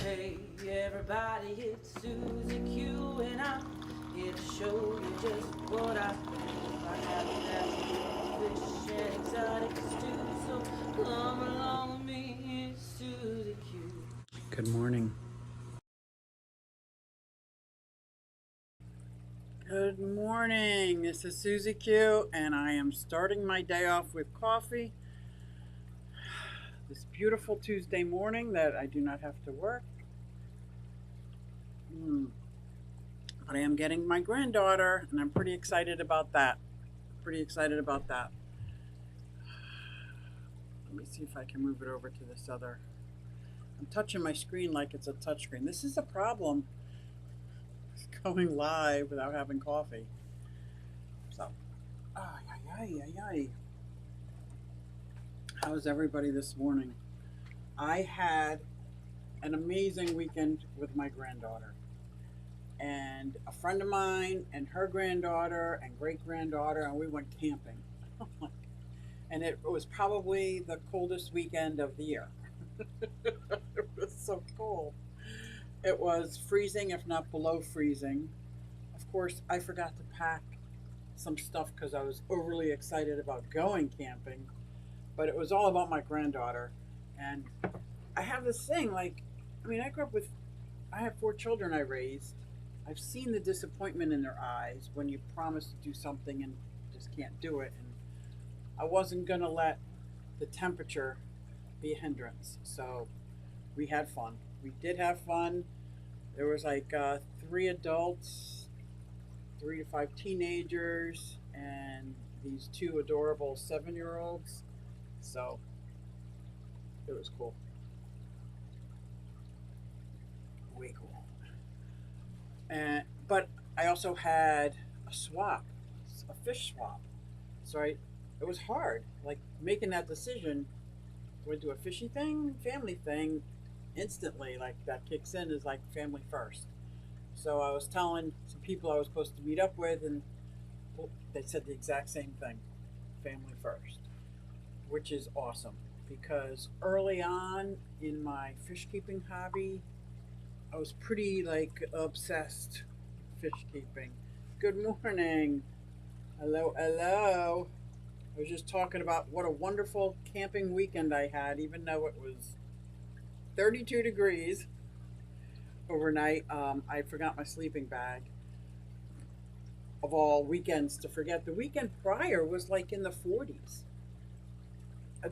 Hey everybody, it's Susie Q, and I'm here to show you just what I do. I have that fish and exotic stew, so come along with me, it's Susie Q. Good morning. Good morning. This is Susie Q, and I am starting my day off with coffee. This beautiful Tuesday morning that I do not have to work. But I am getting my granddaughter, and I'm pretty excited about that. Pretty excited about that. Let me see if I can move it over to this other. I'm touching my screen like it's a touchscreen. This is a problem. It's going live without having coffee. So, ay, ay, ay, ay. How's everybody this morning? I had an amazing weekend with my granddaughter. And a friend of mine and her granddaughter and great granddaughter, and we went camping. And it was probably the coldest weekend of the year. It was so cold. It was freezing, if not below freezing. Of course, I forgot to pack some stuff because I was overly excited about going camping, but it was all about my granddaughter. And I have this thing I grew up with, I have 4 children I raised. I've seen the disappointment in their eyes when you promise to do something and just can't do it. And I wasn't going to let the temperature be a hindrance. So we had fun. We did have fun. There was 3 adults, 3 to 5 teenagers, and these 2 adorable 7-year-olds. So it was cool. Way cool. But I also had a fish swap. So it was hard, making that decision. Do I do a fishy thing, family thing? Instantly, that kicks in is family first. So I was telling some people I was supposed to meet up with, and they said the exact same thing, family first, which is awesome because early on in my fish keeping hobby, I was pretty obsessed with fish keeping. Good morning. Hello, hello. I was just talking about what a wonderful camping weekend I had, even though it was 32 degrees overnight. I forgot my sleeping bag. Of all weekends to forget, the weekend prior was in the 40s.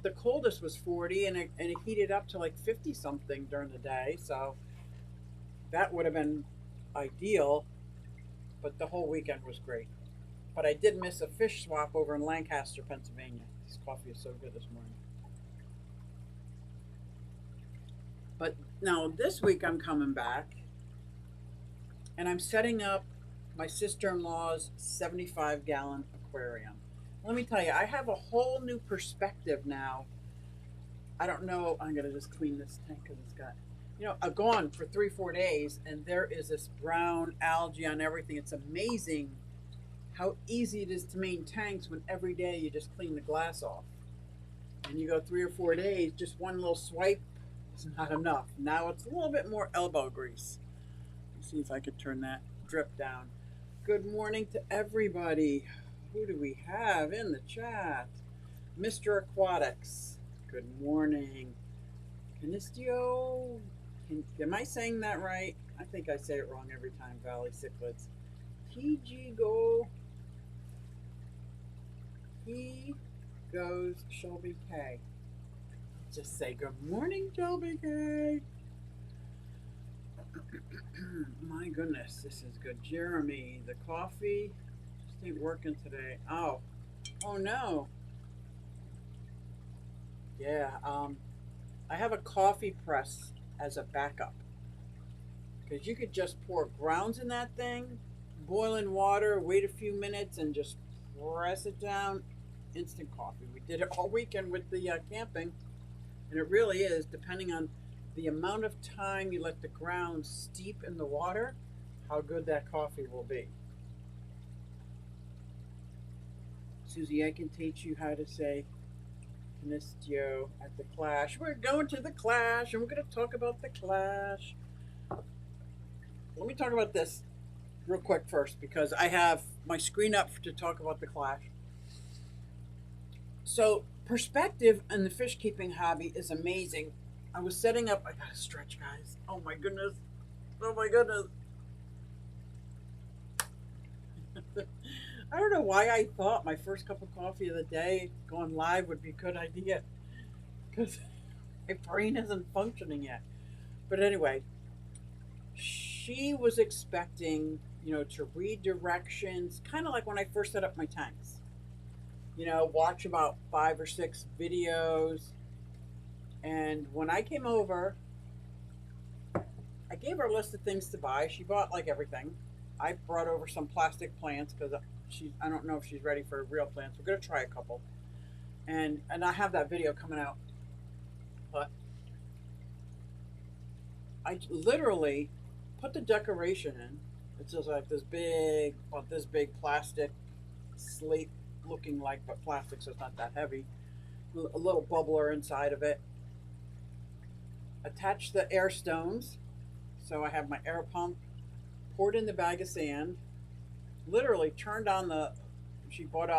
The coldest was 40, and it heated up to 50 something during the day. So that would have been ideal, but the whole weekend was great. But I did miss a fish swap over in Lancaster, Pennsylvania. This coffee is so good this morning. But now this week I'm coming back, and I'm setting up my sister-in-law's 75-gallon aquarium. Let me tell you, I have a whole new perspective now. I don't know. I'm going to just clean this tank because it's got, I've gone for 3-4 days, and there is this brown algae on everything. It's amazing how easy it is to maintain tanks when every day you just clean the glass off. And you go 3 or 4 days, just one little swipe is not enough. Now it's a little bit more elbow grease. Let's see if I could turn that drip down. Good morning to everybody. Who do we have in the chat? Mr. Aquatics. Good morning. Canistio. Am I saying that right? I think I say it wrong every time. Valley Cichlids. TG Go. He goes Shelby K. Just say good morning, Shelby K. My goodness, this is good. Jeremy, the coffee just ain't working today. Oh no. Yeah, I have a coffee press as a backup because you could just pour grounds in that thing, boil in water, wait a few minutes, and just press it down. Instant coffee. We did it all weekend with the camping, and it really is, depending on the amount of time you let the ground steep in the water, how good that coffee will be. Susie, I can teach you how to say Canistio at the Clash. We're going to the Clash, and we're going to talk about the Clash. let me talk about this real quick first because I have my screen up to talk about the clash. So, perspective in the fish keeping hobby is amazing. I was setting up, I gotta stretch, guys. Oh my goodness. Oh my goodness. I don't know why I thought my first cup of coffee of the day going live would be a good idea because my brain isn't functioning yet. But anyway, she was expecting, to read directions, kind of like when I first set up my tanks. Watch about 5 or 6 videos. And when I came over, I gave her a list of things to buy. She bought like everything. I brought over some plastic plants because I don't know if she's ready for real plants. We're gonna try a couple, and I have that video coming out. But I literally put the decoration in. It's just like this big plastic slate looking like, but plastic, so it's not that heavy. A little bubbler inside of it. Attach the air stones. So I have my air pump, poured in the bag of sand, literally turned on she bought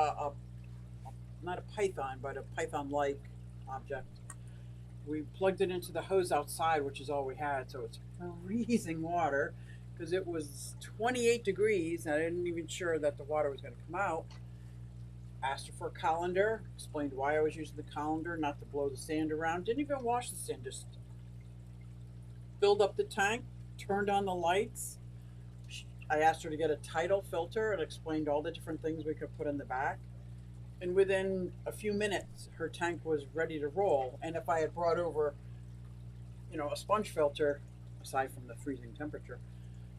not a python, but a python-like object. We plugged it into the hose outside, which is all we had, so it's freezing water because it was 28 degrees and I didn't even sure that the water was going to come out. Asked her for a colander, explained why I was using the colander, not to blow the sand around. Didn't even wash the sand, just filled up the tank, turned on the lights. I asked her to get a tidal filter and explained all the different things we could put in the back. And within a few minutes, her tank was ready to roll. And if I had brought over, a sponge filter, aside from the freezing temperature,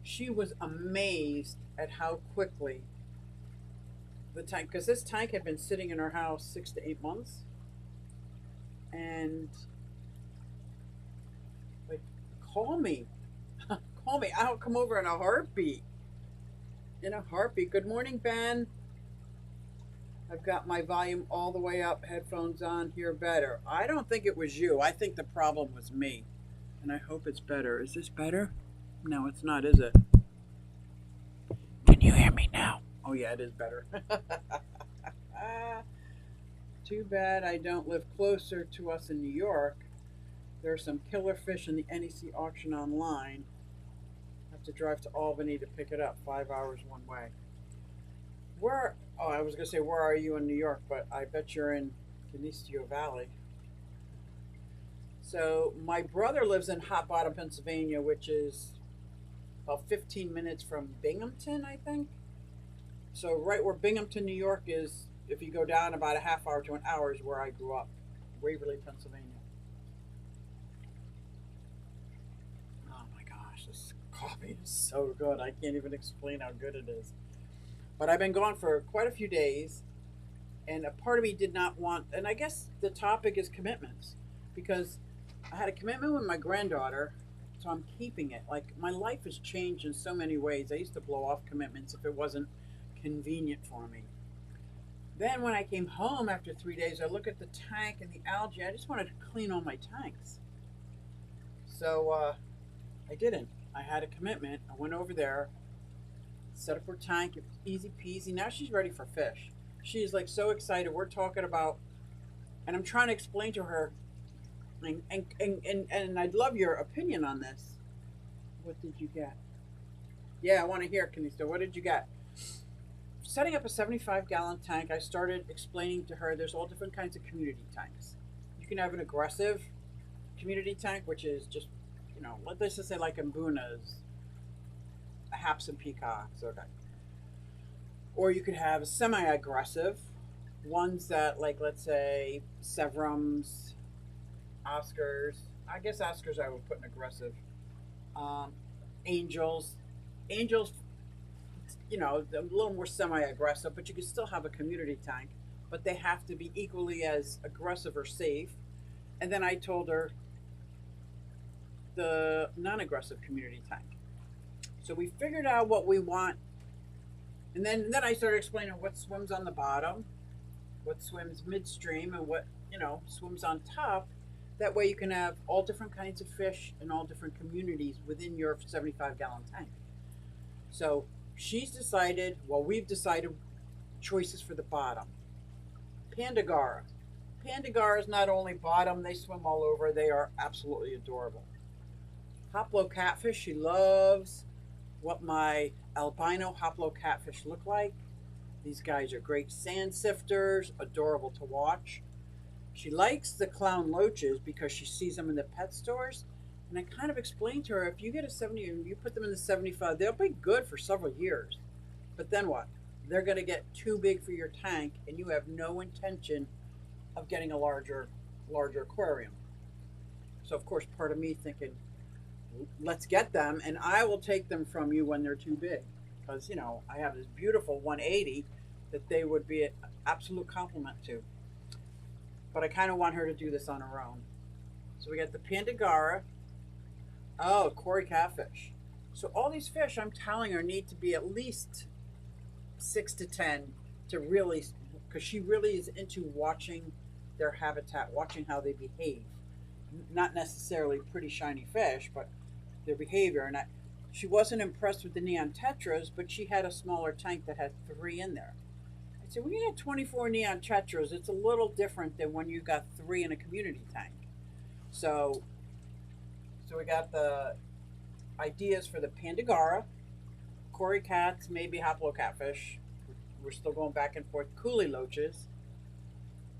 she was amazed at how quickly the tank, because this tank had been sitting in her house 6 to 8 months. And like, call me. Call me. I'll come over in a heartbeat. In a heartbeat. Good morning, Ben. I've got my volume all the way up, headphones on, hear better. I don't think it was you. I think the problem was me. And I hope it's better. Is this better? No, it's not, is it? Can you hear me now? Oh, yeah, it is better. Too bad I don't live closer to us in New York. There are some killer fish in the NEC auction online. I have to drive to Albany to pick it up, 5 hours one way. I was going to say, where are you in New York? But I bet you're in Canisteo Valley. So my brother lives in Hot Bottom, Pennsylvania, which is about 15 minutes from Binghamton, I think. So right where Binghamton, New York is, if you go down about a half hour to an hour is where I grew up, Waverly, Pennsylvania. Oh my gosh, this coffee is so good. I can't even explain how good it is. But I've been gone for quite a few days, and a part of me did not want, and I guess the topic is commitments, because I had a commitment with my granddaughter, so I'm keeping it. Like, my life has changed in so many ways. I used to blow off commitments if it wasn't convenient for me. Then when I came home after 3 days, I look at the tank and the algae. I just wanted to clean all my tanks. So I didn't. I had a commitment. I went over there, set up her tank. It was easy peasy. Now she's ready for fish. She's like so excited. We're talking about, and I'm trying to explain to her, and I'd love your opinion on this. What did you get? Yeah, I want to hear, Kanista. What did you get? Setting up a 75-gallon tank, I started explaining to her there's all different kinds of community tanks. You can have an aggressive community tank, which is just, let's just say like Mbuna's, a Haps and Peacocks, okay. Or you could have semi-aggressive ones that, like, let's say Severums, Oscars. I guess Oscars I would put in aggressive. Angels, a little more semi-aggressive, but you can still have a community tank, but they have to be equally as aggressive or safe. And then I told her the non-aggressive community tank. So we figured out what we want, and then I started explaining what swims on the bottom, what swims midstream, and what swims on top. That way you can have all different kinds of fish in all different communities within your 75-gallon tank. So she's decided, well, we've decided choices for the bottom. Panda Gara. Panda Gara is not only bottom, they swim all over. They are absolutely adorable. Haplo Catfish, she loves what my albino Haplo Catfish look like. These guys are great sand sifters, adorable to watch. She likes the clown loaches because she sees them in the pet stores. And I kind of explained to her, if you get a 70 and you put them in the 75, they'll be good for several years. But then what? They're going to get too big for your tank, and you have no intention of getting a larger aquarium. So of course, part of me thinking, let's get them, and I will take them from you when they're too big, because I have this beautiful 180 that they would be an absolute compliment to. But I kind of want her to do this on her own. So we got the Panda Gara. Oh, Cory Catfish. So all these fish, I'm telling her, need to be at least 6 to 10 to really, because she really is into watching their habitat, watching how they behave. Not necessarily pretty shiny fish, but their behavior. And she wasn't impressed with the neon tetras, but she had a smaller tank that had 3 in there. I said, when you got 24 neon tetras, it's a little different than when you got 3 in a community tank. So we got the ideas for the Panda Gara, Cory Cats, maybe Haplo Catfish. We're still going back and forth. Coolie loaches.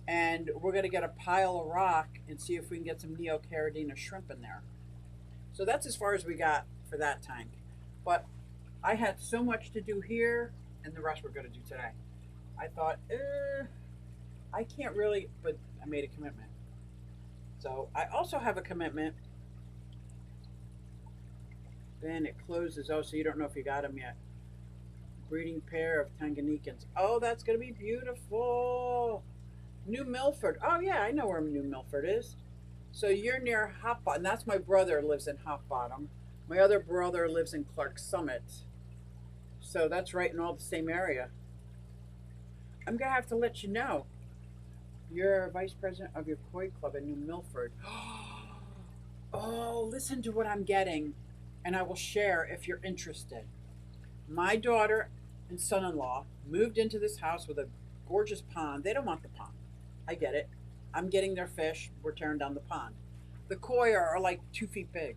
And we're going to get a pile of rock and see if we can get some Neocaridina shrimp in there. So that's as far as we got for that tank. But I had so much to do here, and the rest we're going to do today. I thought, I can't really, but I made a commitment. So I also have a commitment. Then it closes. Oh, so you don't know if you got them yet. Breeding pair of Tanganyikans. Oh, that's going to be beautiful. New Milford. Oh, yeah, I know where New Milford is. So you're near Hot Bottom. That's my brother lives in Hot Bottom. My other brother lives in Clark Summit. So that's right in all the same area. I'm going to have to let you know. You're vice president of your koi club in New Milford. Oh, listen to what I'm getting, and I will share if you're interested. My daughter and son-in-law moved into this house with a gorgeous pond. They don't want the pond. I get it. I'm getting their fish. We're tearing down the pond. The koi are like 2 feet big.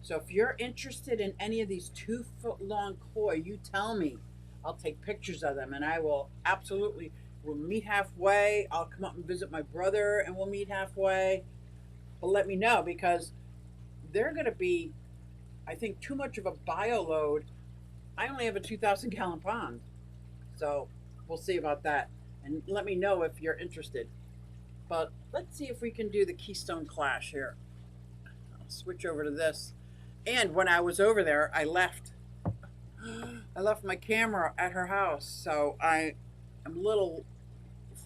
So if you're interested in any of these 2-foot long koi, you tell me. I'll take pictures of them, and I will absolutely. We'll meet halfway. I'll come up and visit my brother, and we'll meet halfway. But let me know, because they're going to be, I think, too much of a bio load. I only have a 2,000-gallon pond. So we'll see about that. And let me know if you're interested. But let's see if we can do the Keystone Clash here. I'll switch over to this. And when I was over there, I left my camera at her house. So I am a little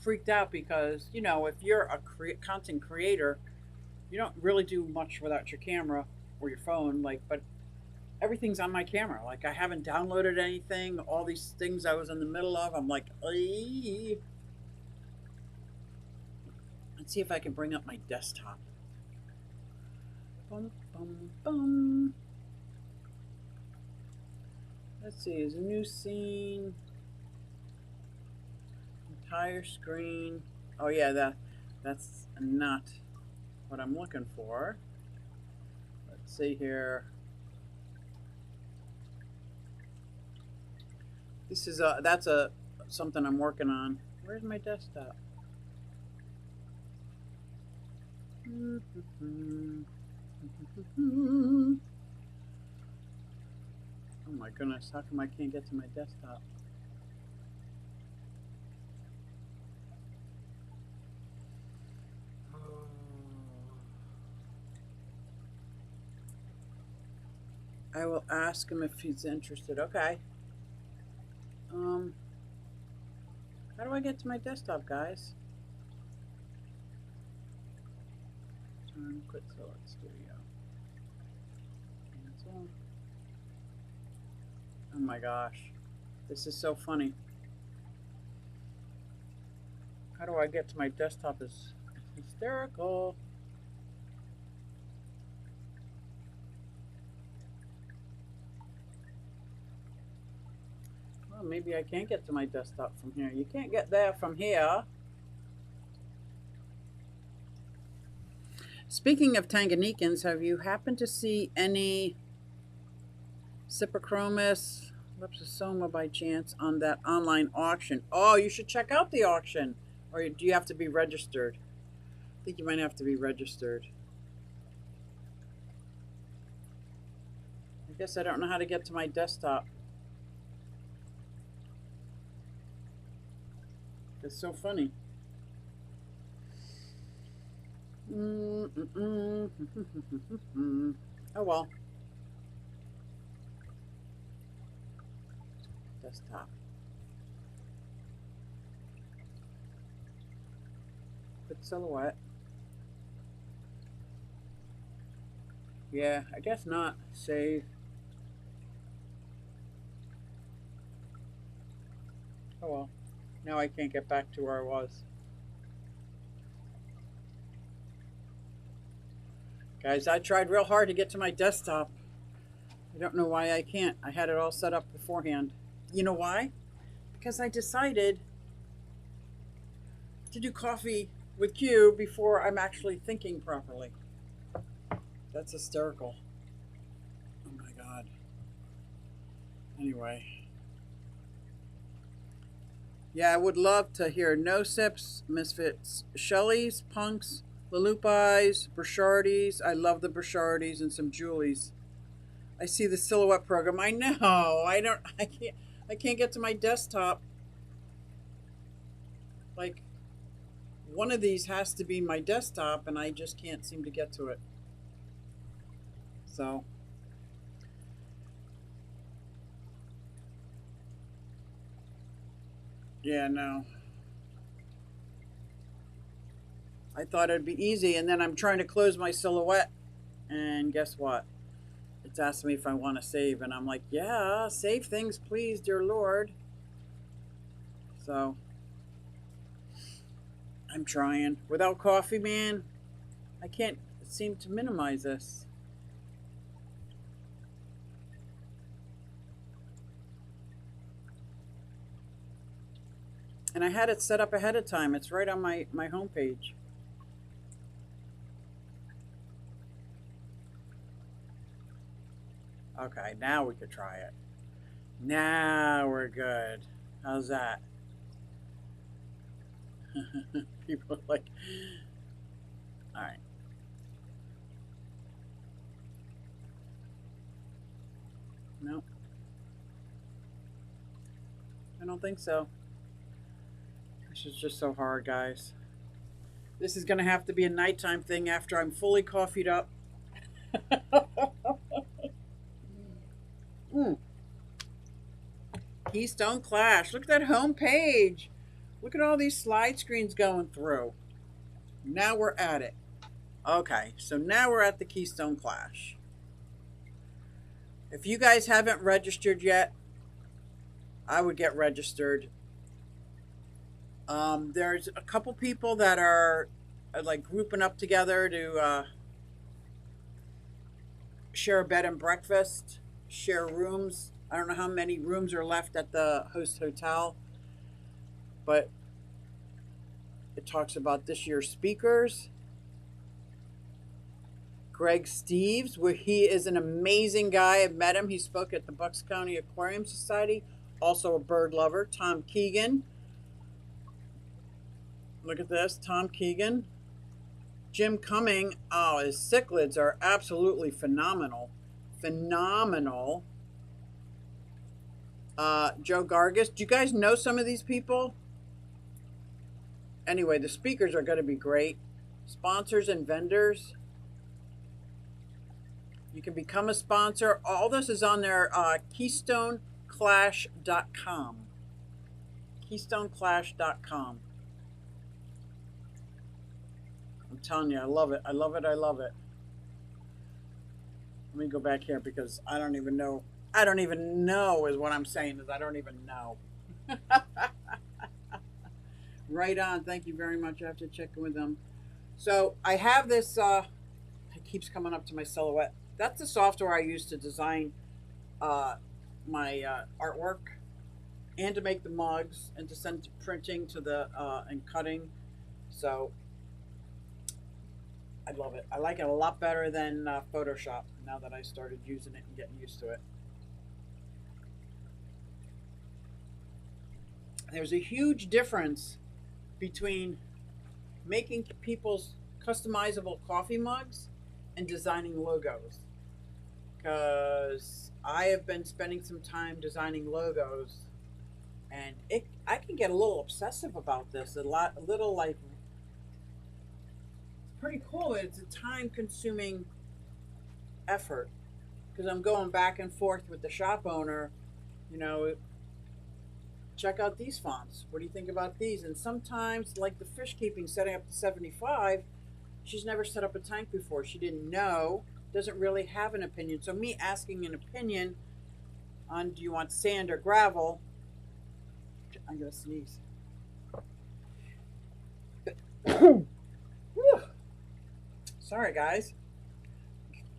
freaked out because, if you're a content creator, you don't really do much without your camera or your phone. But everything's on my camera. I haven't downloaded anything. All these things I was in the middle of, I'm like, Ay. Let's see if I can bring up my desktop. Bum, bum, bum. Let's see, is a new scene. Entire screen. Oh yeah, that's not what I'm looking for. Let's see here. This is that's something I'm working on. Where's my desktop? Oh my goodness, how come I can't get to my desktop? I will ask him if he's interested. Okay. How do I get to my desktop, guys? Turn, quit select studio. Cancel. Oh my gosh. This is so funny. How do I get to my desktop? Is hysterical. Well, maybe I can't get to my desktop from here. You can't get there from here. Speaking of Tanganyikans, have you happened to see any Cyprichromis lepsosoma by chance on that online auction? Oh, you should check out the auction. Or do you have to be registered? I think you might have to be registered. I guess I don't know how to get to my desktop. It's so funny. Oh well. Desktop. Put silhouette. Yeah, I guess not. Save. Oh well. Now I can't get back to where I was. Guys, I tried real hard to get to my desktop. I don't know why I can't. I had it all set up beforehand. You know why? Because I decided to do coffee with Q before I'm actually thinking properly. That's hysterical. Oh my God. Anyway. Yeah, I would love to hear No Sips, Misfits, Shelley's, Punks, Lalupis, Burchardies. I love the Burchardies and some Julies. I see the silhouette program. I know. I can't get to my desktop. Like, one of these has to be my desktop and I just can't seem to get to it. So yeah, no. I thought it'd be easy, and then I'm trying to close my silhouette, and guess what? It's asking me if I want to save, and I'm like, yeah, save things, please, dear Lord. So I'm trying. Without coffee, man, I can't seem to minimize this. And I had it set up ahead of time. It's right on my homepage. Okay, now we could try it. Now we're good. How's that? People are like, all right. Nope. I don't think so. This is just so hard, guys. This is going to have to be a nighttime thing after I'm fully coffeeed up. Keystone Clash. Look at that home page. Look at all these slide screens going through. Now we're at it. Okay, so now we're at the Keystone Clash. If you guys haven't registered yet, I would get registered. There's a couple people that are like grouping up together to share a bed and breakfast, share rooms. I don't know how many rooms are left at the host hotel, but it talks about this year's speakers. Greg Steves, where he is an amazing guy. I've met him. He spoke at the Bucks County Aquarium Society, also a bird lover. Tom Keegan. Look at this, Tom Keegan. Jim Cumming. Oh, his cichlids are absolutely phenomenal. Phenomenal. Joe Gargis. Do you guys know some of these people? Anyway, the speakers are going to be great. Sponsors and vendors. You can become a sponsor. All this is on their KeystoneClash.com. KeystoneClash.com. I'm telling you, I love it. I love it. I love it. Let me go back here because I don't even know. I don't even know is what I'm saying is I don't even know. Right on. Thank you very much. I have to check in with them. So I have this. It keeps coming up to my silhouette. That's the software I use to design my artwork. and to make the mugs and to send to printing to the and cutting. So I love it. I like it a lot better than Photoshop now that I started using it and getting used to it. There's a huge difference between making people's customizable coffee mugs and designing logos. Because I have been spending some time designing logos, and I can get a little obsessive about this. A little like pretty cool. It's a time consuming effort because I'm going back and forth with the shop owner. You know, check out these fonts. What do you think about these? And sometimes, like the fish keeping, setting up to 75, she's never set up a tank before. She didn't know, doesn't really have an opinion. So, me asking an opinion on do you want sand or gravel? I'm going to sneeze. Sorry, guys.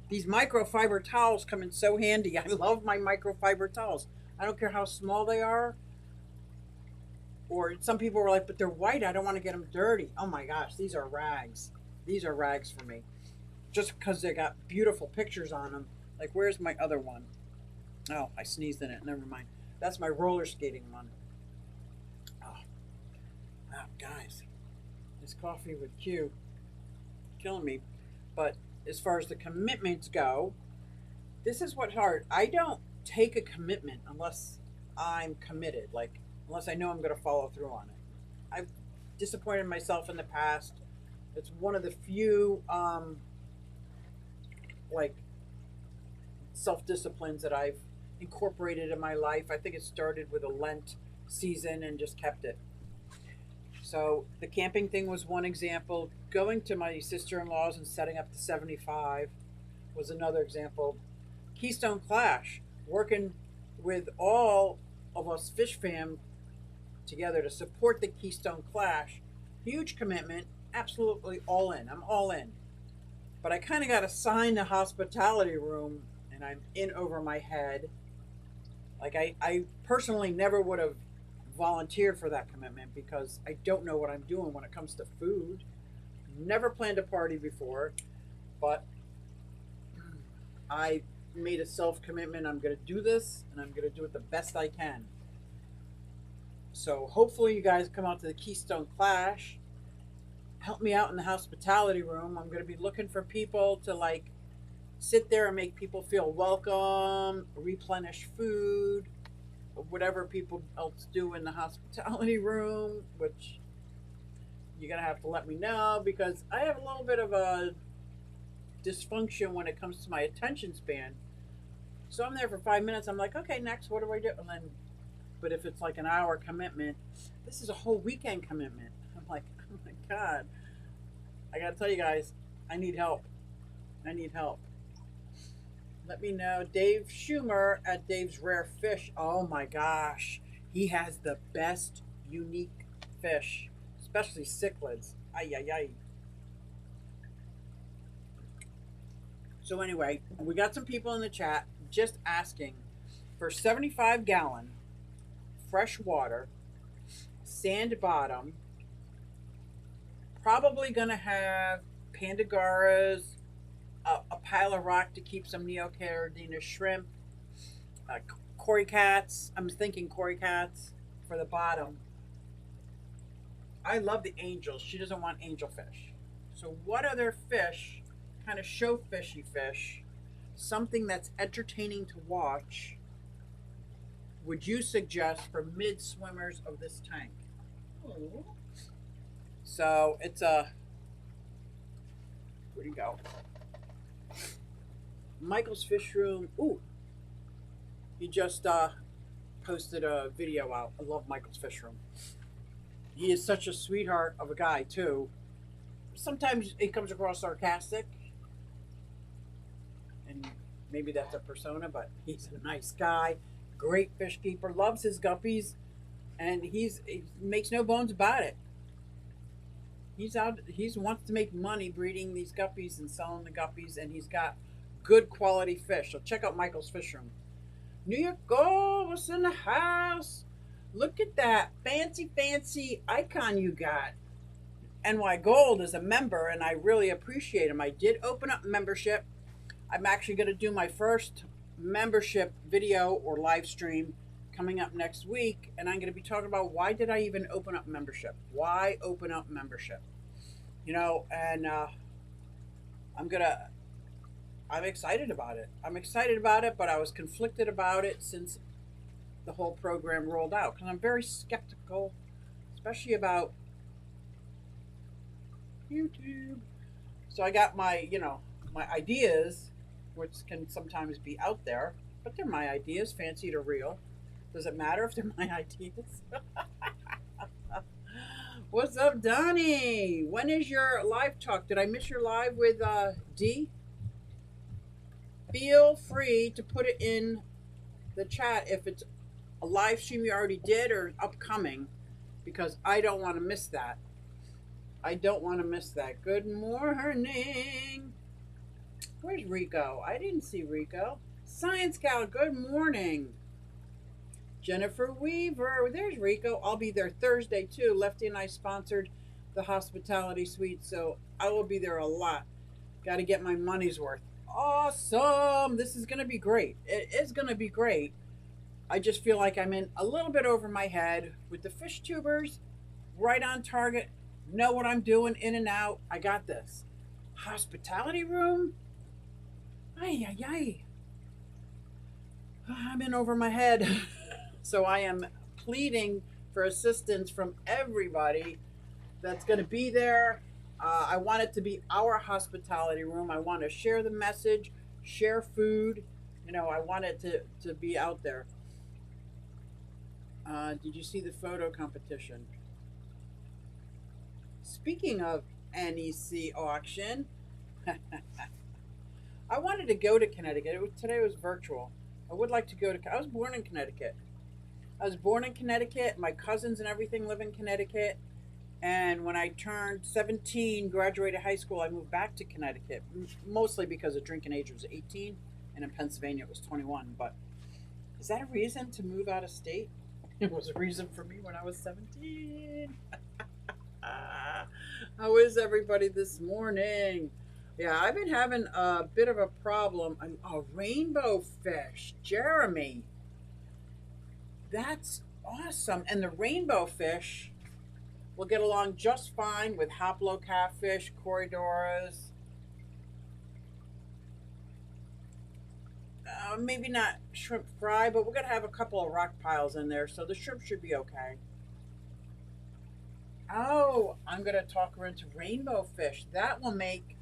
These microfiber towels come in so handy. I love my microfiber towels. I don't care how small they are. Or some people were like, but they're white. I don't want to get them dirty. Oh my gosh, these are rags. These are rags for me. Just because they got beautiful pictures on them. Like, where's my other one? Oh, I sneezed in it. Never mind. That's my roller skating one. Oh, wow, guys. This coffee with Q killing me. But as far as the commitments go, this is what's hard. I don't take a commitment unless I'm committed. Like, unless I know I'm going to follow through on it. I've disappointed myself in the past. It's one of the few like self-disciplines that I've incorporated in my life. I think it started with a Lent season and just kept it. So the camping thing was one example. Going to my sister-in-law's and setting up to 75 was another example. Keystone Clash, working with all of us fish fam together to support the Keystone Clash. Huge commitment, absolutely all in. I'm all in. But I kind of got assigned a hospitality room and I'm in over my head. Like, I personally never would have volunteered for that commitment because I don't know what I'm doing when it comes to food. Never planned a party before, but I made a self commitment. I'm going to do this and I'm going to do it the best I can. So hopefully you guys come out to the Keystone Clash. Help me out in the hospitality room. I'm going to be looking for people to like sit there and make people feel welcome, replenish food, whatever people else do in the hospitality room, which you're going to have to let me know because I have a little bit of a dysfunction when it comes to my attention span. So I'm there for 5 minutes. I'm like, okay, next, what do I do? And then, but if it's like an hour commitment, this is a whole weekend commitment. I'm like, oh my God. I got to tell you guys, I need help. I need help. Let me know. Dave Schumer at Dave's Rare Fish. Oh my gosh. He has the best unique fish, especially cichlids. Ay, ay, ay. So anyway, we got some people in the chat just asking for 75-gallon fresh water, sand bottom, probably going to have Panda Garas, a pile of rock to keep some Neocaridina shrimp, Cory cats. I'm thinking Cory cats for the bottom. I love the angels. She doesn't want angelfish. So what other fish, kind of show fishy fish, something that's entertaining to watch, would you suggest for mid swimmers of this tank? Oh. So it's a, where'd he go? Michael's Fish Room. Ooh, he just posted a video out. I love Michael's Fish Room. He is such a sweetheart of a guy too. Sometimes it comes across sarcastic, and maybe that's a persona, but he's a nice guy, great fish keeper, loves his guppies, and he makes no bones about it. He wants to make money breeding these guppies and selling the guppies, and he's got good quality fish. So check out Michael's Fish Room. New York Gold was in the house. Look at that fancy icon you got. NY Gold is a member, and I really appreciate them. I did open up membership. I'm actually going to do my first membership video or live stream coming up next week, and I'm going to be talking about why did I even open up membership? Why open up membership? And I'm excited about it. I'm excited about it, but I was conflicted about it since the whole program rolled out because I'm very skeptical, especially about YouTube. So I got my ideas, which can sometimes be out there, but they're my ideas, fancied or real. Does it matter if they're my ideas? What's up, Donnie? When is your live talk? Did I miss your live with D? Feel free to put it in the chat if it's a live stream you already did or upcoming, because I don't want to miss that. I don't want to miss that. Good morning. Where's Rico? I didn't see Rico. Science Gal, good morning. Jennifer Weaver, there's Rico. I'll be there Thursday too. Lefty and I sponsored the hospitality suite, so I will be there a lot. Got to get my money's worth. Awesome. This is going to be great. It is going to be great. I just feel like I'm in a little bit over my head with the fish tubers, right on target. Know what I'm doing, in and out. I got this. Hospitality room? Ay, ay, ay. I'm in over my head. So I am pleading for assistance from everybody that's going to be there. I want it to be our hospitality room. I want to share the message, share food. I want it to be out there. Did you see the photo competition? Speaking of NEC auction, I wanted to go to Connecticut. Today was virtual. I would like to go to. I was born in Connecticut. My cousins and everything live in Connecticut. And when I turned 17, graduated high school, I moved back to Connecticut, mostly because the drinking age was 18, and in Pennsylvania it was 21. But is that a reason to move out of state? It was a reason for me when I was 17. How is everybody this morning? Yeah, I've been having a bit of a problem. A rainbow fish, Jeremy. That's awesome. And the rainbow fish will get along just fine with Haplo Catfish, corridoras. Maybe not shrimp fry, but we're going to have a couple of rock piles in there, so the shrimp should be okay. Oh, I'm going to talk her into rainbow fish. That will make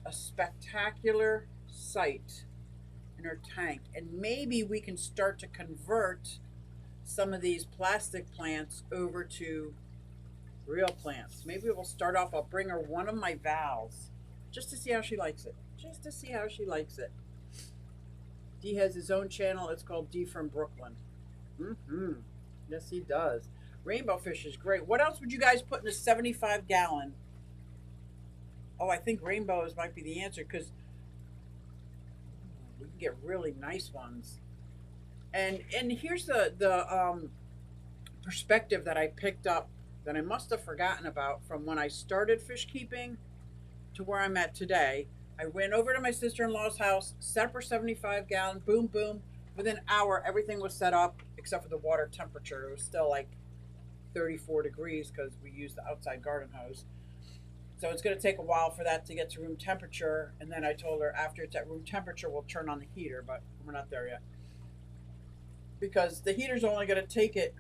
a spectacular sight in her tank. And maybe we can start to convert some of these plastic plants over to real plants. Maybe we'll start off, I'll bring her one of my valves just to see how she likes it. D has his own channel. It's called D from Brooklyn. Yes, he does. Rainbow fish is great. What else would you guys put in a 75-gallon? Oh, I think rainbows might be the answer because we can get really nice ones. And here's the perspective that I picked up that I must have forgotten about from when I started fish keeping to where I'm at today. I went over to my sister-in-law's house, set up her 75-gallon, boom, boom. Within an hour, everything was set up except for the water temperature. It was still like 34 degrees because we used the outside garden hose. So it's going to take a while for that to get to room temperature. And then I told her after it's at room temperature, we'll turn on the heater, but we're not there yet. Because the heater's only going to take it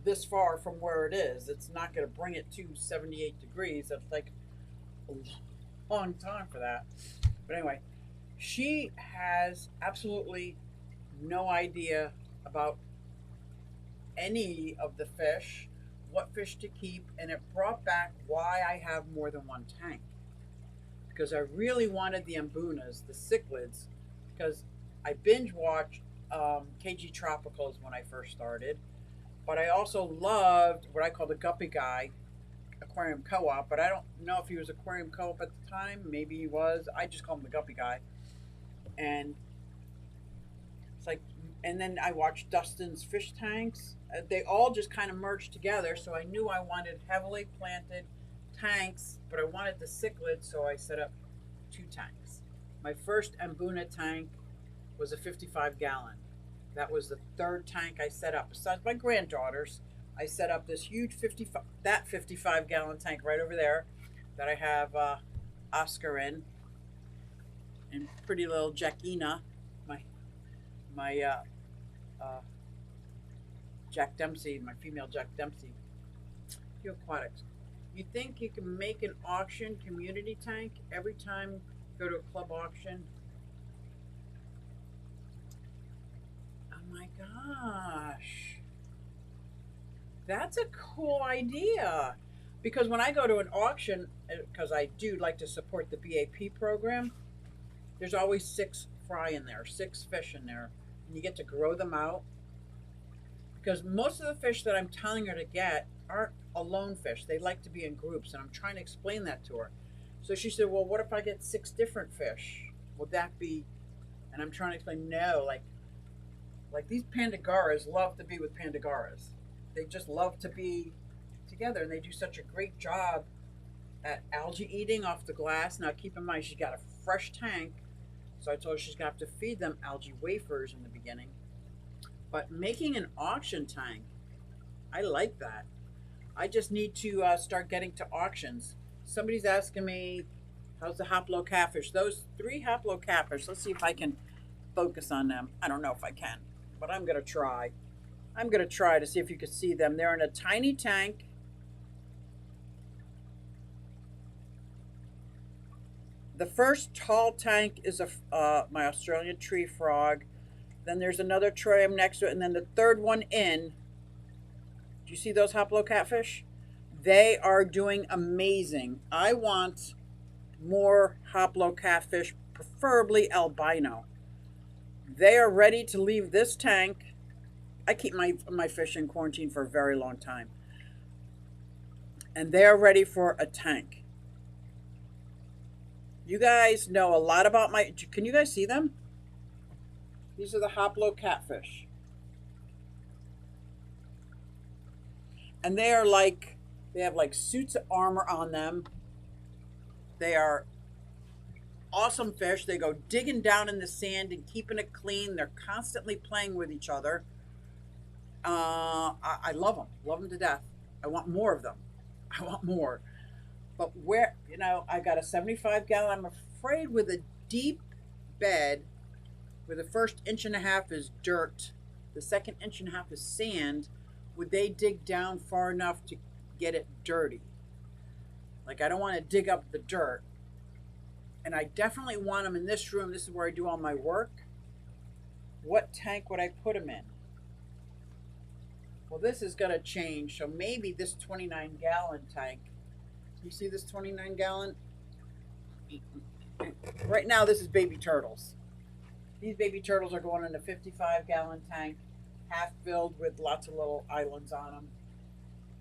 this far from where it is. It's not going to bring it to 78 degrees. That's like a long time for that. But anyway, she has absolutely no idea about any of the fish, what fish to keep, and it brought back why I have more than one tank. Because I really wanted the ambunas, the cichlids, because I binge watched KG Tropicals when I first started, but I also loved what I call the Guppy Guy Aquarium Co-op, but I don't know if he was Aquarium Co-op at the time. Maybe he was. I just call him the Guppy Guy. And it's like, And then I watched Dustin's fish tanks. They all just kind of merged together, so I knew I wanted heavily planted tanks, but I wanted the cichlid, so I set up 2 tanks. My first Mbuna tank was a 55-gallon. That was the 3rd tank I set up. Besides my granddaughters, I set up this huge 55-gallon tank right over there that I have Oscar in, and pretty little Jackina, my Jack Dempsey, my female Jack Dempsey. Aquatics. You think you can make an auction community tank every time you go to a club auction? Oh my gosh. That's a cool idea. Because when I go to an auction, because I do like to support the BAP program, there's always 6 fry in there, 6 fish in there. And you get to grow them out. Because most of the fish that I'm telling her to get aren't alone fish. They like to be in groups, and I'm trying to explain that to her. So she said, well, what if I get 6 different fish? Would that be... And I'm trying to explain, no, like these Panda Garas love to be with Panda Garas. They just love to be together, and they do such a great job at algae eating off the glass. Now, keep in mind, she's got a fresh tank, so I told her she's going to have to feed them algae wafers in the beginning. But making an auction tank, I like that. I just need to start getting to auctions. Somebody's asking me, how's the Haplo Catfish? Those 3 Haplo Catfish, let's see if I can focus on them. I don't know if I can, but I'm going to try. I'm going to try to see if you can see them. They're in a tiny tank. The first tall tank is my Australian tree frog. Then there's another terrarium next to it, and then the 3rd one in. Do you see those Haplo Catfish? They are doing amazing. I want more Haplo Catfish, preferably albino. They are ready to leave this tank. I keep my fish in quarantine for a very long time. And they are ready for a tank. You guys know a lot about can you guys see them? These are the Haplo Catfish. And they are they have like suits of armor on them. They are awesome fish. They go digging down in the sand and keeping it clean. They're constantly playing with each other. I love them to death. I want more of them. I want more. But I got a 75-gallon. I'm afraid with a deep bed, where the first 1.5 inches is dirt, the second 1.5 inches is sand, would they dig down far enough to get it dirty? Like, I don't want to dig up the dirt. And I definitely want them in this room. This is where I do all my work. What tank would I put them in? Well, this is going to change. So maybe this 29-gallon tank. You see this 29-gallon? Right now, this is baby turtles. These baby turtles are going in a 55-gallon tank, half filled with lots of little islands on them.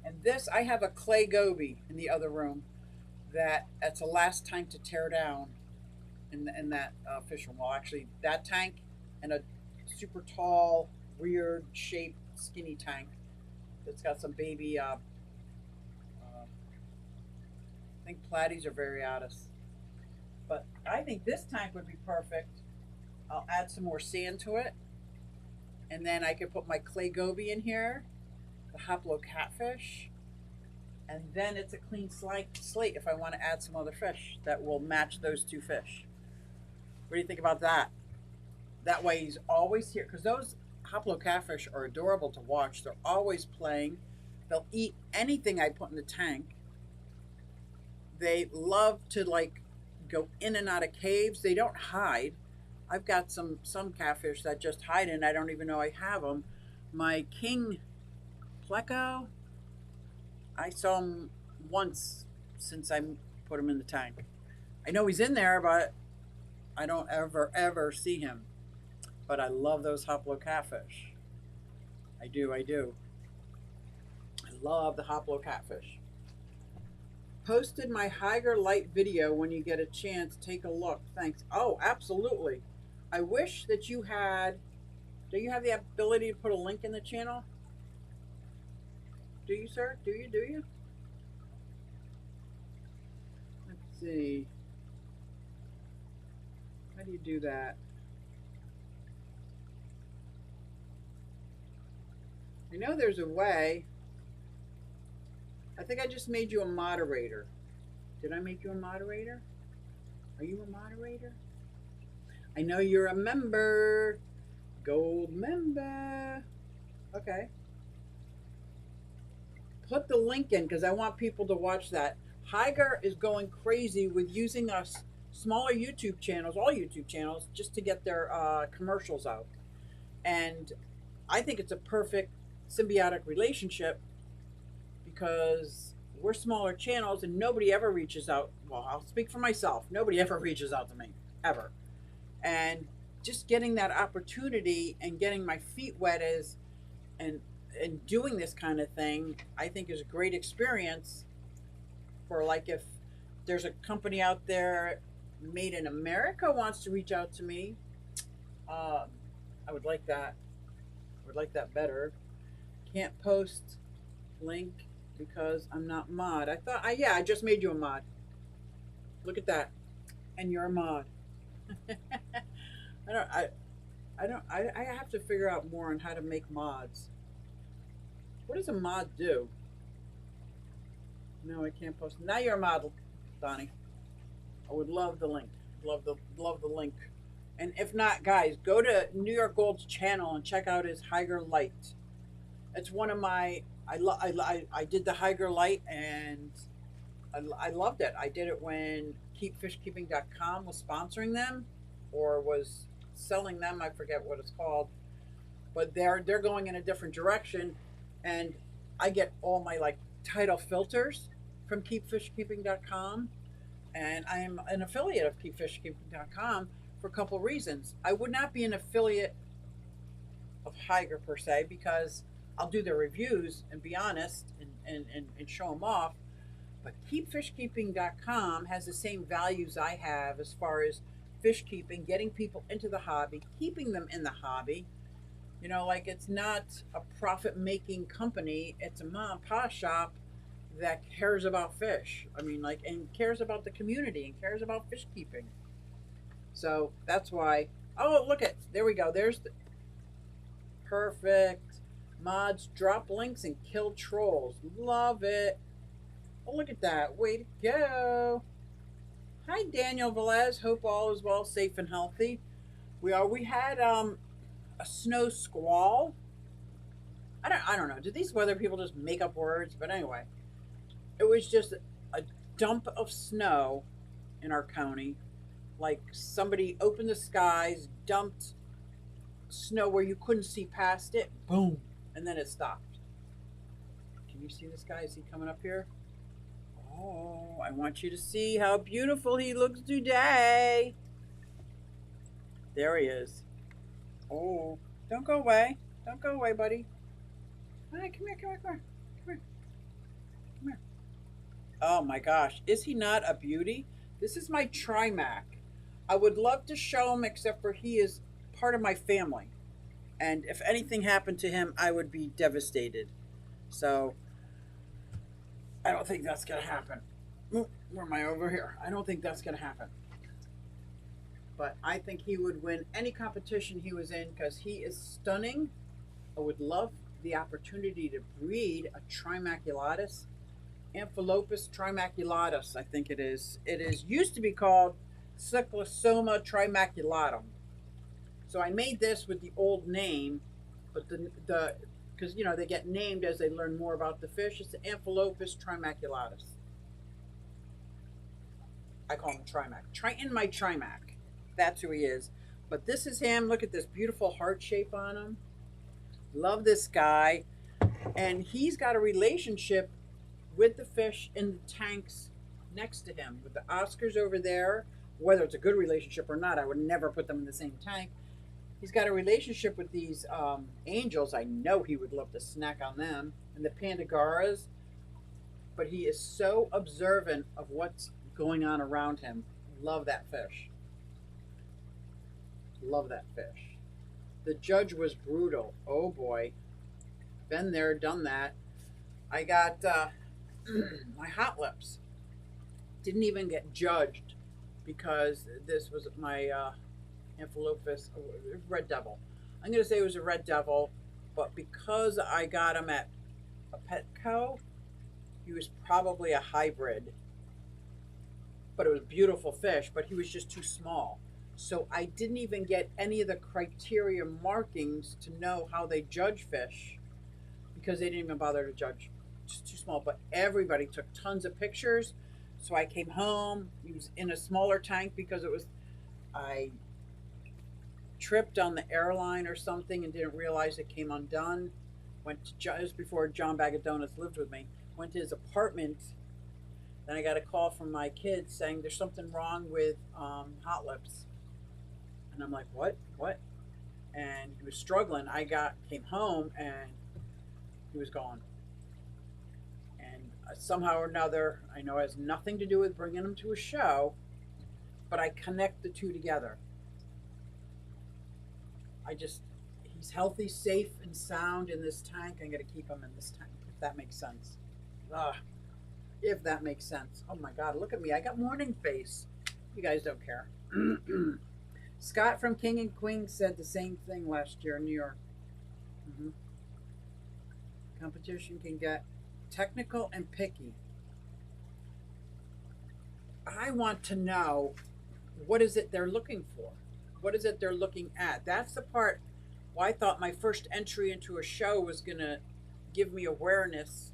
And this, I have a clay goby in the other room. That's the last tank to tear down in that fish room. Well, actually, that tank and a super tall, weird shaped, skinny tank that's got some baby, I think platies or variatus. But I think this tank would be perfect. I'll add some more sand to it. And then I could put my clay goby in here, the Haplo Catfish. And then it's a clean slate if I want to add some other fish that will match those 2 fish. What do you think about that? That way he's always here, because those Haplo Catfish are adorable to watch. They're always playing. They'll eat anything I put in the tank. They love to go in and out of caves. They don't hide. I've got some catfish that just hide, and I don't even know I have them. My king pleco, I saw him once since I put him in the tank. I know he's in there, but I don't ever see him. But I love those Haplo Catfish. I do. I love the Haplo Catfish. Posted my Higher Light video. When you get a chance, take a look. Thanks. Oh, absolutely. I wish that you had Do you have the ability to put a link in the channel? Do you, sir? Do you? Do you? Let's see. How do you do that? I know there's a way. I think I just made you a moderator. Did I make you a moderator? Are you a moderator? I know you're a member. Gold member. Okay. Put the link in because I want people to watch that. Higer is going crazy with using us smaller YouTube channels, all YouTube channels, just to get their commercials out. And I think it's a perfect symbiotic relationship because we're smaller channels and nobody ever reaches out. Well, I'll speak for myself. Nobody ever reaches out to me, ever. And just getting that opportunity and getting my feet wet is, and doing this kind of thing, I think is a great experience for, like, if there's a company out there, Made in America, wants to reach out to me, I would like that. I would like that better. Can't post link because I'm not mod. I thought, yeah, I just made you a mod. Look at that, and you're a mod. I have to figure out more on how to make mods. What does a mod do? No, I can't post. Now you're a model, Donnie. I would love the link. Love the link. And if not, guys, go to New York Gold's channel and check out his Higer Light. It's one of my. I did the Higer Light and I loved it. I did it when KeepFishKeeping.com was sponsoring them, or was selling them. I forget what it's called, but they're going in a different direction, and I get all my like title filters from KeepFishKeeping.com, and I am an affiliate of KeepFishKeeping.com for a couple reasons. I would not be an affiliate of Higer per se because I'll do their reviews and be honest and show them off. But KeepFishKeeping.com has the same values I have as far as fish keeping, getting people into the hobby, keeping them in the hobby. You know, like, it's not a profit-making company. It's a mom and pop shop that cares about fish. I mean, like, and cares about the community and cares about fish keeping. So that's why. Oh, look at, there we go. There's the perfect mods. Drop links and kill trolls. Love it. Oh, look at that. Way to go. Hi, Daniel Velez. Hope all is well, safe and healthy. We had a snow squall. I don't know. Do these weather people just make up words? But anyway, it was just a dump of snow in our county. Like, somebody opened the skies, dumped snow where you couldn't see past it. Boom. And then it stopped. Can you see this guy? Is he coming up here? Oh, I want you to see how beautiful he looks today. There he is. Oh, don't go away. Don't go away, buddy. All right, come here, come here, come here. Come here. Come here. Oh my gosh, is he not a beauty? This is my Trimac. I would love to show him, except for he is part of my family. And if anything happened to him, I would be devastated. So I don't think that's going to happen. Where am I over here? I don't think that's going to happen. But I think he would win any competition he was in because he is stunning. I would love the opportunity to breed a Trimaculatus. Amphilopas trimaculatus, I think it is. It is used to be called Cyclosoma trimaculatum. So I made this with the old name, but the because, you know, they get named as they learn more about the fish. It's the Amphilopas trimaculatus. I call him Trimac. In my Trimac. That's who he is. But this is him. Look at this beautiful heart shape on him. Love this guy. And he's got a relationship with the fish in the tanks next to him, with the Oscars over there. Whether it's a good relationship or not, I would never put them in the same tank. He's got a relationship with these angels. I know he would love to snack on them. And the Panda Garas. But he is so observant of what's going on around him. Love that fish. Love that fish. The judge was brutal. Oh boy. Been there, done that. I got my hot lips. Didn't even get judged because this was my Amphilophus red devil. I'm going to say it was a red devil, but because I got him at a Petco, he was probably a hybrid. But it was a beautiful fish, but he was just too small. So I didn't even get any of the criteria markings to know how they judge fish because they didn't even bother to judge. Just too small. But everybody took tons of pictures. So I came home. He was in a smaller tank because I tripped on the airline or something and didn't realize it came undone. Went to just before John Bag of Donuts lived with me. Went to his apartment. Then I got a call from my kids saying there's something wrong with Hot Lips. And I'm like, what? What? And he was struggling. Came home and he was gone. And somehow or another, I know it has nothing to do with bringing him to a show, but I connect the two together. He's healthy, safe, and sound in this tank. I'm going to keep him in this tank, if that makes sense. If that makes sense. Oh my God, look at me. I got Mornng face. You guys don't care. Scott from King and Queen said the same thing last year in New York. Competition can get technical and picky. I want to know, what is it they're looking for? What is it they're looking at? That's the part why I thought my first entry into a show was going to give me awareness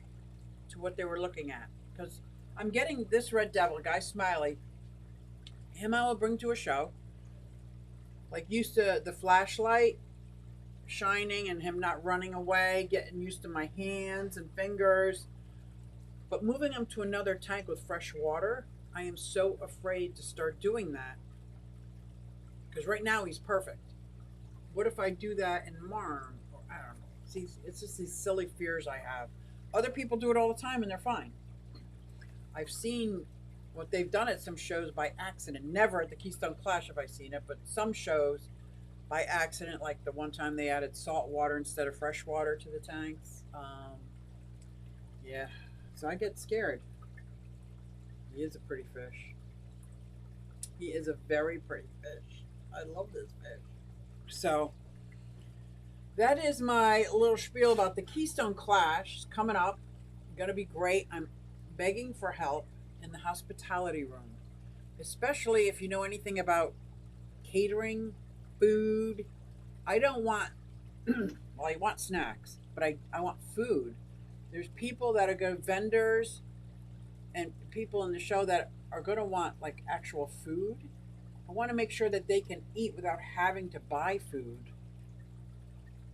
to what they were looking at. Because I'm getting this red devil, Guy Smiley, him I will bring to a show. Like used to the flashlight shining and him not running away, getting used to my hands and fingers. But moving him to another tank with fresh water, I am so afraid to start doing that. Because right now he's perfect. What if I do that in Mornng? I don't know. See, it's just these silly fears I have. Other people do it all the time and they're fine. I've seen what they've done at some shows by accident. Never at the Keystone Clash have I seen it, but some shows by accident, like the one time they added salt water instead of fresh water to the tanks. Yeah, so I get scared. He is a pretty fish. He is a very pretty fish. I love this fish. So that is my little spiel about the Keystone Clash. It's coming up. Going to be great. I'm begging for help in the hospitality room, especially if you know anything about catering, food. I don't want, well, I want snacks, but I want food. There's people that are going to, vendors and people in the show that are going to want like actual food. I want to make sure that they can eat without having to buy food.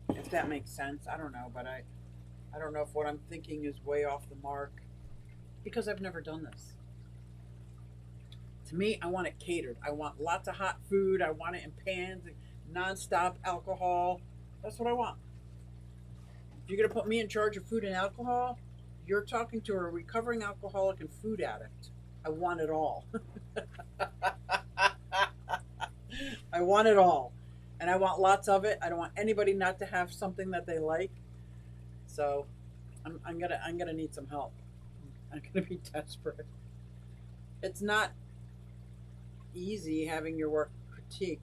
If that makes sense. I don't know, but I don't know if what I'm thinking is way off the mark because I've never done this. To me, I want it catered. I want lots of hot food. I want it in pans, nonstop alcohol. That's what I want. If you're going to put me in charge of food and alcohol, you're talking to a recovering alcoholic and food addict. I want it all. I want it all. And I want lots of it. I don't want anybody not to have something that they like. So I'm gonna need some help. I'm gonna be desperate. It's not easy having your work critiqued,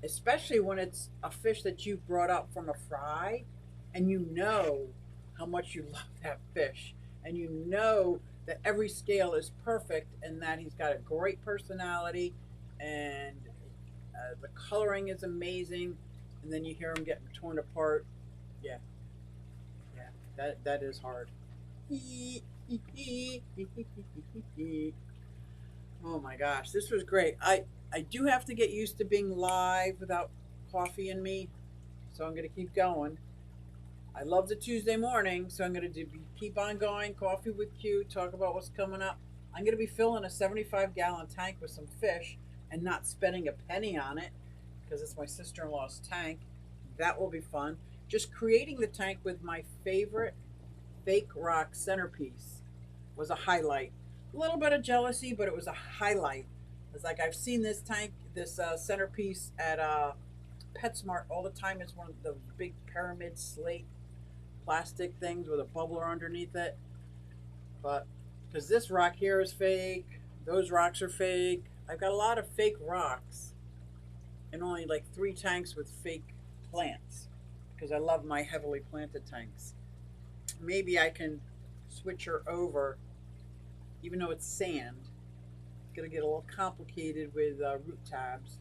especially when it's a fish that you've brought up from a fry and you know how much you love that fish and you know that every scale is perfect and that he's got a great personality and the coloring is amazing, and then you hear him getting torn apart. Yeah, that is hard. Oh my gosh, this was great. I do have to get used to being live without coffee in me, so I'm going to keep going. I love the Tuesday morning, so I'm going to keep on going. Coffee with Q, talk about what's coming up. I'm going to be filling a 75-gallon tank with some fish and not spending a penny on it because it's my sister-in-law's tank. That will be fun. Just creating the tank with my favorite fake rock centerpiece was a highlight. A little bit of jealousy, but it was a highlight. It's like I've seen this tank, this centerpiece at PetSmart all the time. It's one of those big pyramid slate plastic things with a bubbler underneath it. But because this rock here is fake, those rocks are fake. I've got a lot of fake rocks and only like 3 tanks with fake plants because I love my heavily planted tanks. Maybe I can switch her over, even though it's sand. It's going to get a little complicated with root tabs.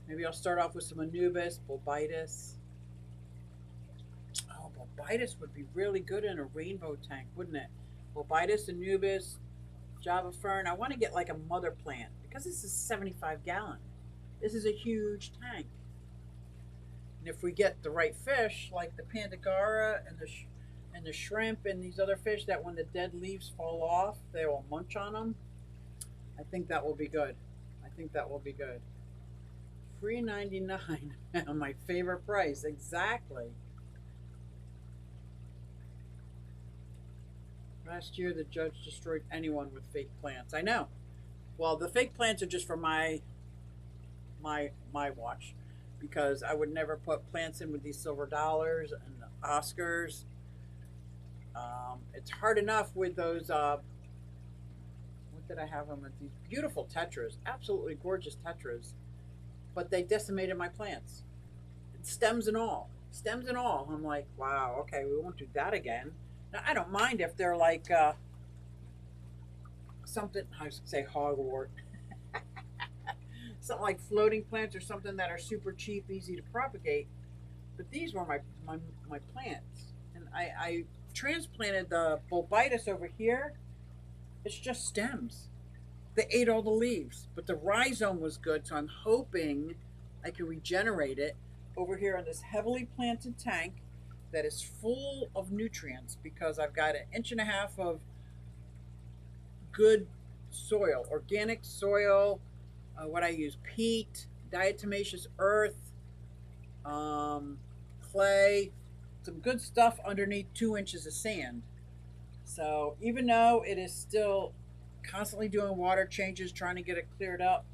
Maybe I'll start off with some Anubis, Bulbitis. Oh, Bulbitis would be really good in a rainbow tank, wouldn't it? Bulbitis, Anubis, Java Fern. I want to get like a mother plant because this is 75 gallon. This is a huge tank. And if we get the right fish, like the Panda Gara and the shrimp and these other fish that when the dead leaves fall off, they will munch on them. I think that will be good. I think that will be good. $3.99, my favorite price, exactly. Last year, the judge destroyed anyone with fake plants. I know. Well, the fake plants are just for my watch, because I would never put plants in with these silver dollars and the Oscars. It's hard enough with those. What did I have them with? These beautiful tetras, absolutely gorgeous tetras, but they decimated my plants, stems and all. Stems and all. I'm like, wow, okay, we won't do that again. Now, I don't mind if they're like something, I was going to say hogwort, something like floating plants or something that are super cheap, easy to propagate. But these were my plants. And I transplanted the Bulbitis over here. It's just stems. They ate all the leaves, but the rhizome was good, so I'm hoping I can regenerate it over here in this heavily planted tank that is full of nutrients because I've got 1.5 inches of good soil, organic soil. What I use: peat, diatomaceous earth, clay, some good stuff underneath 2 inches of sand. So even though it is still constantly doing water changes, trying to get it cleared up,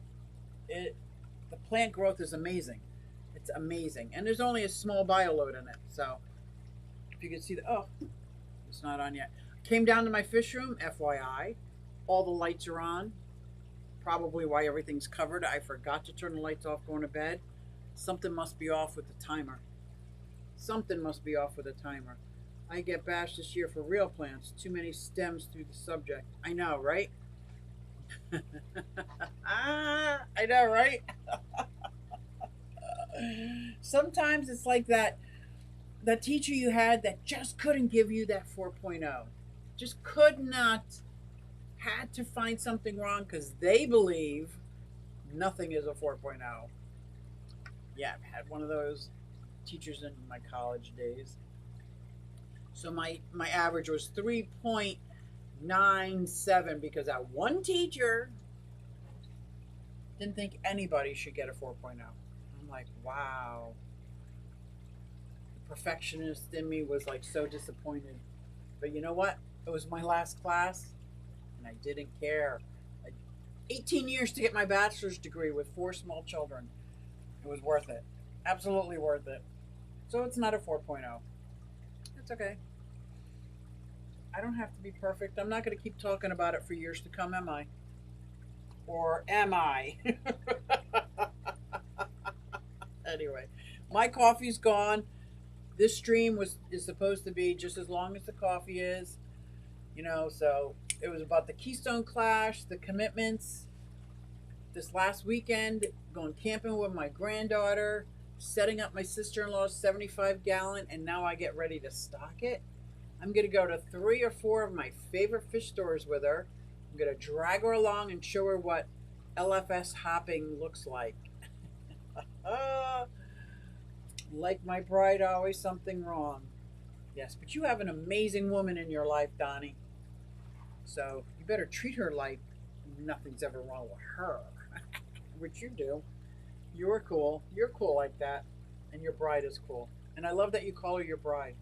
the plant growth is amazing. It's amazing, and there's only a small bioload in it. So if you can see it's not on yet. Came down to my fish room, FYI. All the lights are on. Probably why everything's covered. I forgot to turn the lights off going to bed. Something must be off with the timer. Something must be off with the timer. I get bashed this year for real plants. Too many stems through the subject. I know, right? I know, right? Sometimes it's like that teacher you had that just couldn't give you that 4.0. Just could not. Had to find something wrong because they believe nothing is a 4.0. Yeah, I've had one of those teachers in my college days. So my average was 3.97 because that one teacher didn't think anybody should get a 4.0. I'm like, wow. The perfectionist in me was like so disappointed. But you know what? It was my last class and I didn't care. 18 years to get my bachelor's degree with 4 small children. It was worth it. Absolutely worth it. So it's not a 4.0. It's okay. I don't have to be perfect. I'm not going to keep talking about it for years to come, am I? Or am I? Anyway, my coffee's gone. This stream is supposed to be just as long as the coffee is. So it was about the Keystone Clash, the commitments. This last weekend, going camping with my granddaughter, setting up my sister-in-law's 75 gallon, and now I get ready to stock it. I'm going to go to 3 or 4 of my favorite fish stores with her. I'm going to drag her along and show her what LFS hopping looks like. Like my bride, always something wrong. Yes, but you have an amazing woman in your life, Donnie. So you better treat her like nothing's ever wrong with her. Which you do. You're cool. You're cool like that. And your bride is cool. And I love that you call her your bride.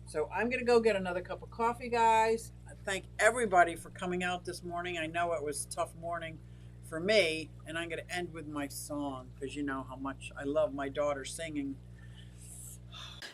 So I'm going to go get another cup of coffee, guys. I thank everybody for coming out this morning. I know it was a tough morning for me, and I'm going to end with my song because you know how much I love my daughter singing.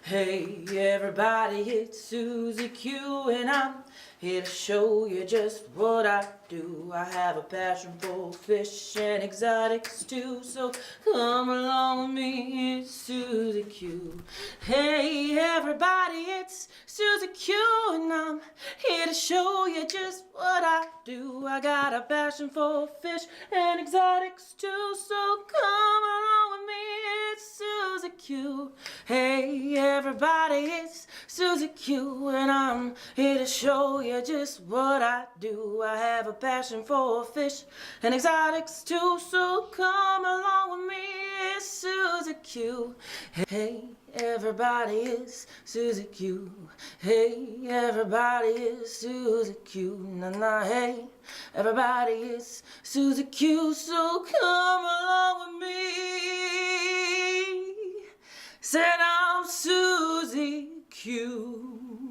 Hey everybody, it's Susie Q, and I'm here to show you just what I do. I have a passion for fish and exotics too, so come along with me, it's Susie Q. Hey everybody, it's Susie Q, and I'm here to show you just what I do. I got a passion for fish and exotics too, so come along with me, it's Susie Q. Hey everybody, it's Susie Q, and I'm here to show you just what I do. I have a passion for fish and exotics too, so come along with me, it's Susie Q. Hey everybody, it's Susie Q. Hey everybody, it's Susie Q. Nah nah, hey everybody, it's Susie Q, so come along with me. Said I'm Susie Q.